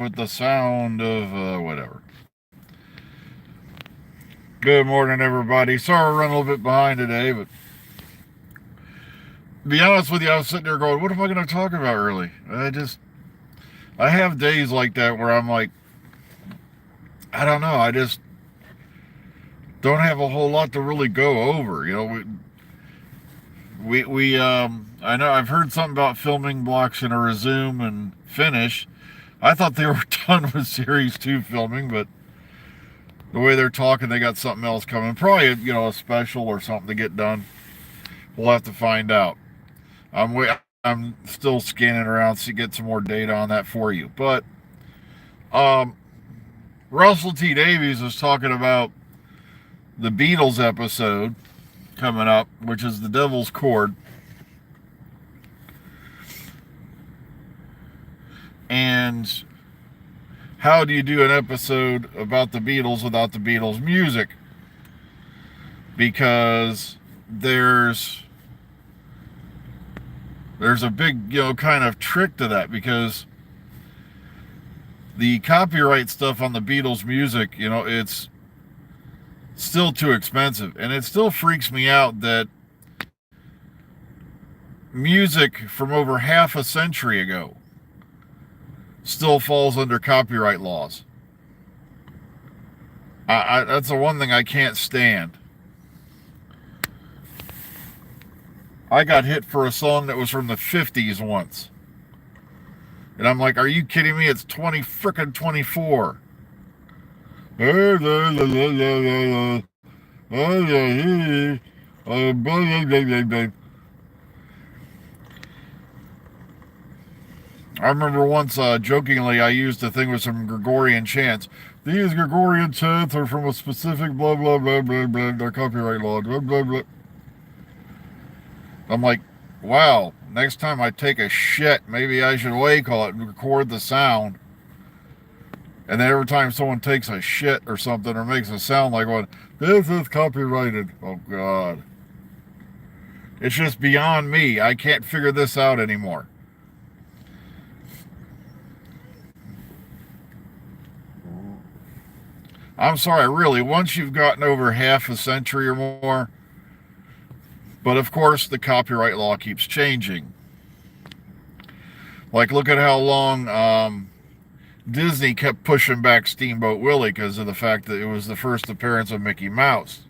with the sound of whatever. Good morning, everybody. Sorry we're running a little bit behind today, but to be honest with you, I was sitting there going, what am I going to talk about early? I have days like that where I'm like, I don't know, I just don't have a whole lot to really go over. I know I've heard something about filming blocks in a resume and finish. I thought they were done with series 2 filming, but the way they're talking, they got something else coming. Probably, a special or something to get done. We'll have to find out. I'm still scanning around to get some more data on that for you. But um, Russell T Davies was talking about the Beatles episode coming up, which is the Devil's Chord, and how do you do an episode about the Beatles without the Beatles music? Because there's a big, kind of trick to that, because the copyright stuff on the Beatles music, it's still too expensive. And it still freaks me out that music from over half a century ago still falls under copyright laws. That's the one thing I can't stand. I got hit for a song that was from the 50s once. And I'm like, are you kidding me? It's 24. I remember once jokingly I used a thing with some Gregorian chants. These Gregorian chants are from a specific blah blah blah blah blah. They're copyright law. Blah blah blah. I'm like, wow. Next time I take a shit, maybe I should call it and record the sound. And then every time someone takes a shit or something or makes a sound like one, this is copyrighted. Oh God. It's just beyond me. I can't figure this out anymore. I'm sorry, really, once you've gotten over half a century or more, but of course the copyright law keeps changing. Like, look at how long Disney kept pushing back Steamboat Willie because of the fact that it was the first appearance of Mickey Mouse.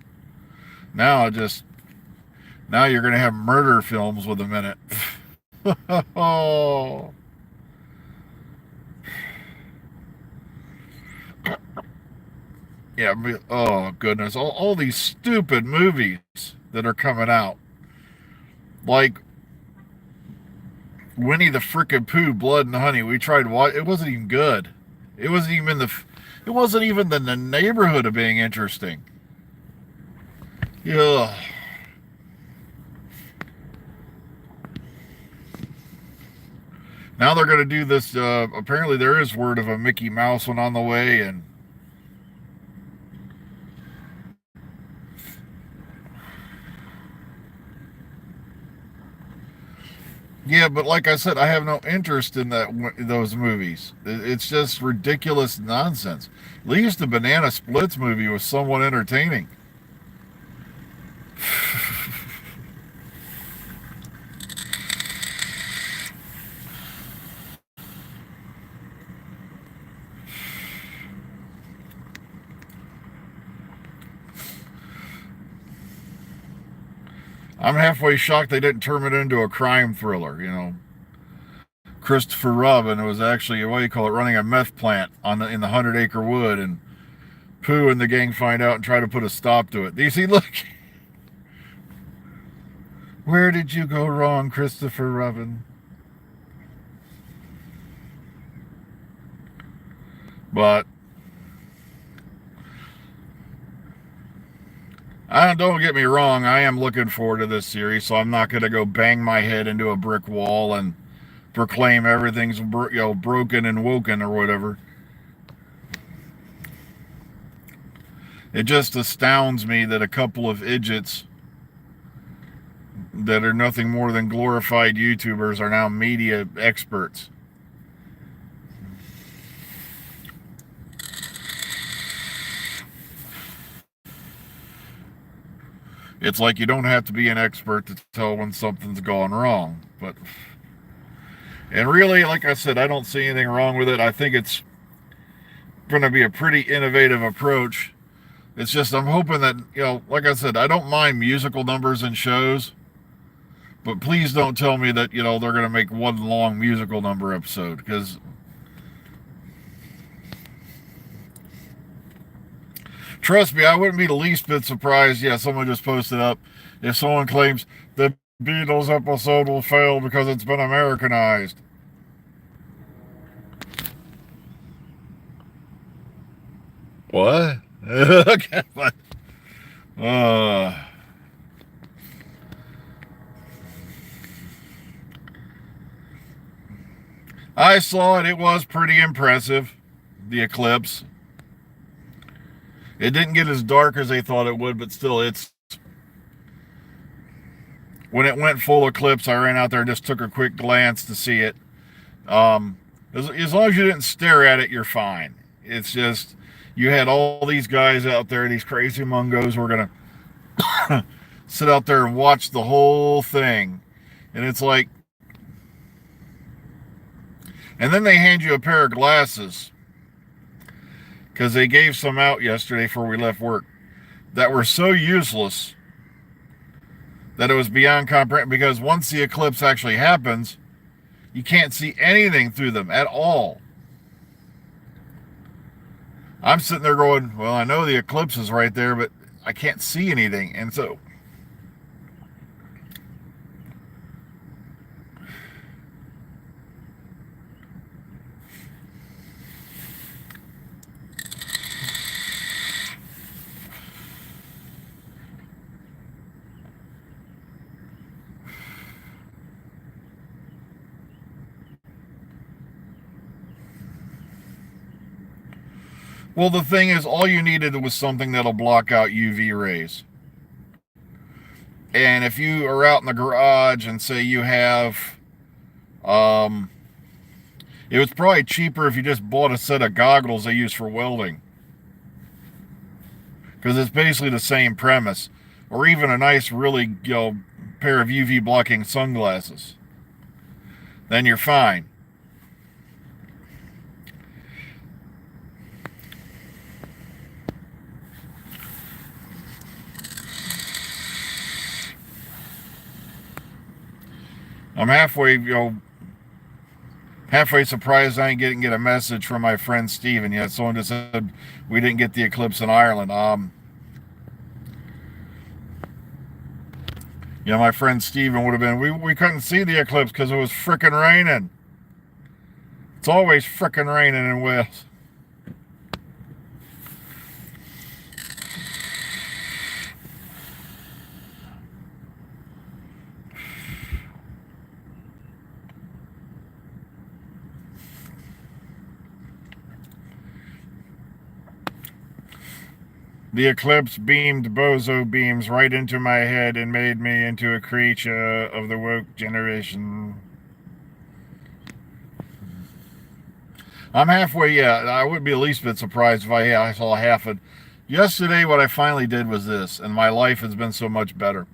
Now you're going to have murder films with a minute. Oh. Yeah, oh goodness, all these stupid movies that are coming out. Like Winnie the Frickin' Pooh, Blood and Honey. We tried watch. It wasn't even good. It wasn't even in the neighborhood of being interesting. Yeah. Now they're going to do this. Apparently, there is word of a Mickey Mouse one on the way, and yeah, but like I said, I have no interest in those movies. It's just ridiculous nonsense. At least the Banana Splits movie was somewhat entertaining. I'm halfway shocked they didn't turn it into a crime thriller. Christopher Robin was actually, what do you call it, running a meth plant in the 100-acre wood, and Pooh and the gang find out and try to put a stop to it. Do you see? Look, where did you go wrong, Christopher Robin? But don't get me wrong, I am looking forward to this series, so I'm not going to go bang my head into a brick wall and proclaim everything's broken and woken or whatever. It just astounds me that a couple of idiots that are nothing more than glorified YouTubers are now media experts. It's like you don't have to be an expert to tell when something's gone wrong. And really, like I said, I don't see anything wrong with it. I think it's going to be a pretty innovative approach. It's just I'm hoping that, like I said, I don't mind musical numbers in shows, but please don't tell me that, they're going to make one long musical number episode, because trust me, I wouldn't be the least bit surprised. Yeah, someone just posted up. If someone claims the Beatles episode will fail because it's been Americanized. What? Okay, but, I saw it. It was pretty impressive, the eclipse. It didn't get as dark as they thought it would, but still, when it went full eclipse, I ran out there and just took a quick glance to see it. As long as you didn't stare at it, you're fine. It's just, you had all these guys out there, these crazy mungos who were going to sit out there and watch the whole thing. And it's like, and then they hand you a pair of glasses, because they gave some out yesterday before we left work, that were so useless that it was beyond comprehension, because once the eclipse actually happens, you can't see anything through them at all. I'm sitting there going, well, I know the eclipse is right there, but I can't see anything. And so well, the thing is, all you needed was something that'll block out UV rays. And if you are out in the garage and say you have, it was probably cheaper if you just bought a set of goggles they use for welding, because it's basically the same premise. Or even a nice, really, pair of UV blocking sunglasses. Then you're fine. I'm halfway surprised I didn't get a message from my friend Steven yet. Someone just said we didn't get the eclipse in Ireland. My friend Steven would have been, we couldn't see the eclipse because it was frickin' raining. It's always frickin' raining in Wales. The eclipse beamed bozo beams right into my head and made me into a creature of the woke generation. I'm halfway, I wouldn't be the least bit surprised if I saw half it. Yesterday, what I finally did was this, and my life has been so much better.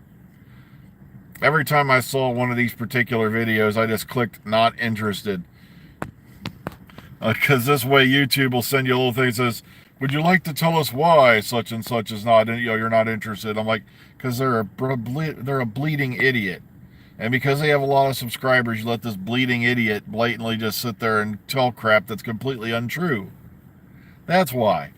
Every time I saw one of these particular videos, I just clicked not interested. Because this way YouTube will send you a little thing that says, would you like to tell us why such and such is not, you're not interested? I'm like, because they're a bleeding idiot. And because they have a lot of subscribers, you let this bleeding idiot blatantly just sit there and tell crap that's completely untrue. That's why.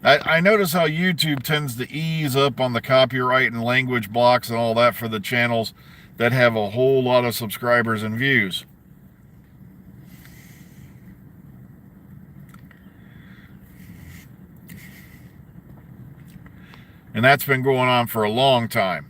I notice how YouTube tends to ease up on the copyright and language blocks and all that for the channels that have a whole lot of subscribers and views. And that's been going on for a long time.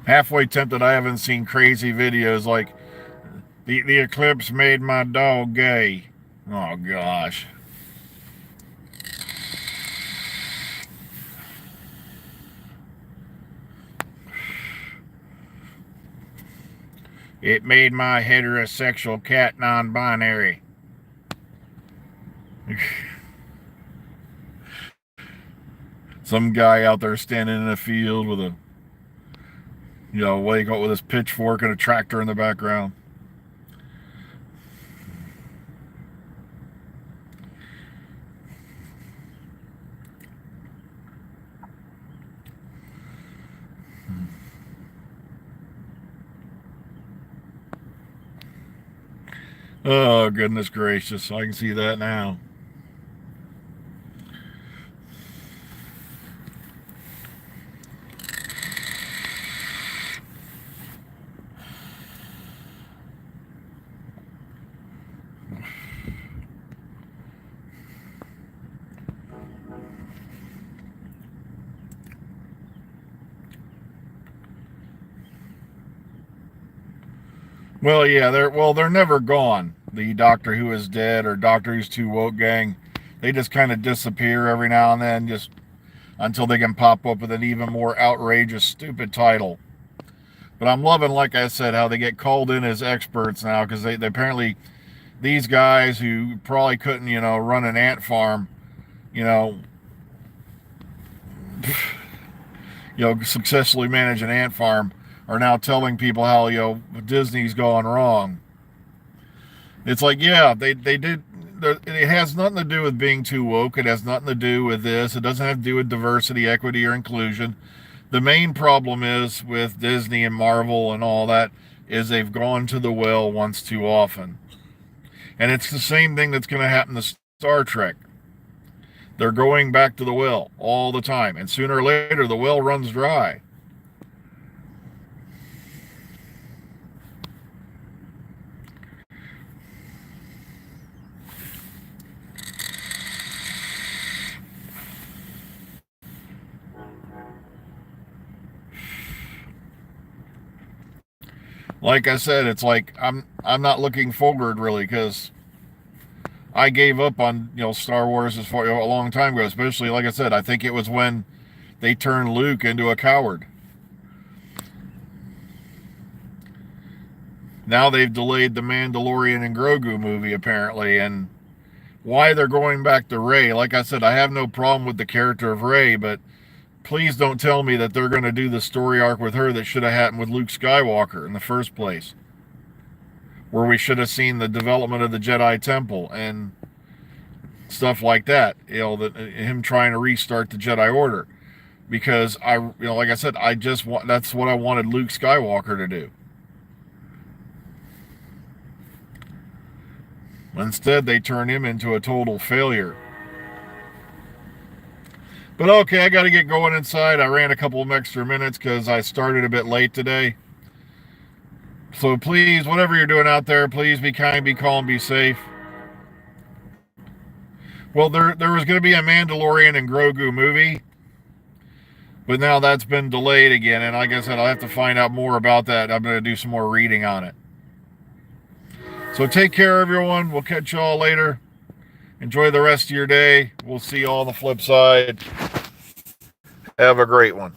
Halfway tempted I haven't seen crazy videos like the eclipse made my dog gay. Oh gosh. It made my heterosexual cat non-binary. Some guy out there standing in a field with a, what do you call it, with his pitchfork and a tractor in the background. Oh, goodness gracious. I can see that now. Well, yeah, they're never gone. The Doctor Who is dead or Doctor Who's too woke gang. They just kind of disappear every now and then, just until they can pop up with an even more outrageous, stupid title. But I'm loving, like I said, how they get called in as experts now, because they apparently, these guys who probably couldn't, run an ant farm, successfully manage an ant farm, are now telling people how, Disney's gone wrong. It's like, yeah, they did. It has nothing to do with being too woke. It has nothing to do with this. It doesn't have to do with diversity, equity, or inclusion. The main problem is with Disney and Marvel and all that is they've gone to the well once too often. And it's the same thing that's going to happen to Star Trek. They're going back to the well all the time. And sooner or later, the well runs dry. Like I said, it's like I'm not looking forward really, because I gave up on Star Wars as far a long time ago. Especially, like I said, I think it was when they turned Luke into a coward. Now they've delayed the Mandalorian and Grogu movie apparently, and why they're going back to Rey. Like I said, I have no problem with the character of Rey, but please don't tell me that they're going to do the story arc with her that should have happened with Luke Skywalker in the first place, where we should have seen the development of the Jedi Temple and stuff like that. Him trying to restart the Jedi Order, because like I said, that's what I wanted Luke Skywalker to do. Instead, they turn him into a total failure. But okay, I got to get going inside. I ran a couple of extra minutes because I started a bit late today. So please, whatever you're doing out there, please be kind, be calm, be safe. Well, there was going to be a Mandalorian and Grogu movie, but now that's been delayed again. And like I said, I'll have to find out more about that. I'm going to do some more reading on it. So take care, everyone. We'll catch y'all later. Enjoy the rest of your day. We'll see you all on the flip side. Have a great one.